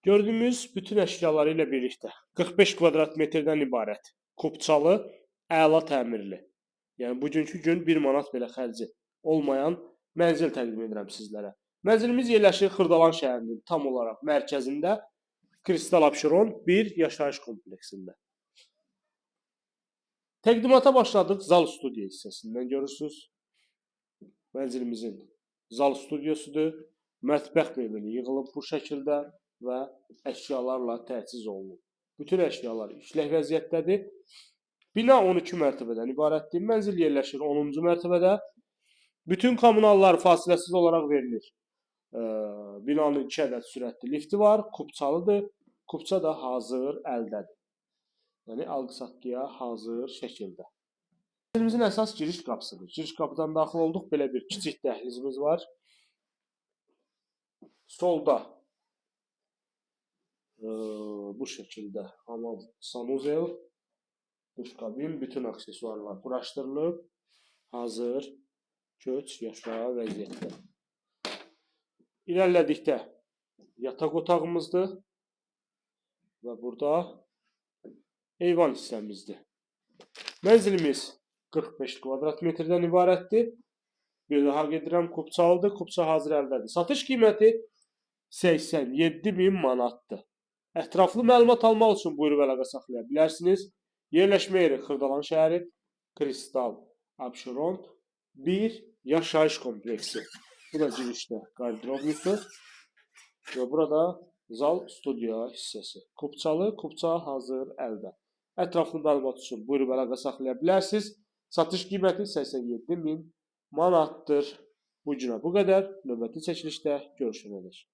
Gördüyümüz bütün əşyaları ilə birlikdə 45 kvadrat metrdən ibarət kubçalı, əla təmirli. Yəni bugünkü gün 1 manat belə xərci olmayan mənzil təqdim edirəm sizlərə. Mənzilimiz yerləşir Xırdalan şəhərinin tam olaraq mərkəzində Kristal Abşeron bir yaşayış kompleksində. Təqdimata başladıq zal studiya hissəsindən görürsünüz. Mənzilimizin zal studiyasıdır. Mətbəx mebeli yığılıb bu şəkildə və əşyalarla təchiz olunub. Bütün əşyalar işlək vəziyyətdədir. Bina 12 mərtəbədən ibarətdir. Mənzil yerləşir 10-cu mərtəbədə. Bütün kommunallar fasiləsiz olaraq verilir. Binanın 2 ədəd sürətli lifti var, kubçalıdır. Kubça da hazır əldədir. Yəni alqı-satqıya hazır şəkildə. Mənzilimizin əsas giriş qapısıdır. Giriş qapıdan daxil olduq. Belə bir kiçik dəhlizimiz var. Solda bu şəkildə hamam, sanuzel, duş kabin, bütün aksesuarlar quraşdırılıb. Hazır köç yaşaya vəziyyətdə. İlerlədikdə yataq otağımızdır və burada eyvan hissəmizdir. Mənzilimiz 45 kvadrat metrdən ibarətdir. Bir daha gedirəm, kubçalıdır. Kubça hazır əldədir. Satış qiyməti 87.000 manatdır. Ətraflı məlumat almaq üçün buyurub əlaqə saxlaya bilərsiniz. Yerləşmə yeri Xırdalan şəhəri, Kristal Abşeron bir yaşayış kompleksi. Bu da girişdə qardiroblisi və burada zal studiya hissəsi. Kubçalı, kubça hazır əldə. Ətraflı məlumat üçün buyurub əlaqə saxlaya bilərsiniz. Satış qiyməti 87.000 manatdır. Bu günə bu qədər. Növbəti çəkilişdə görüşənədək.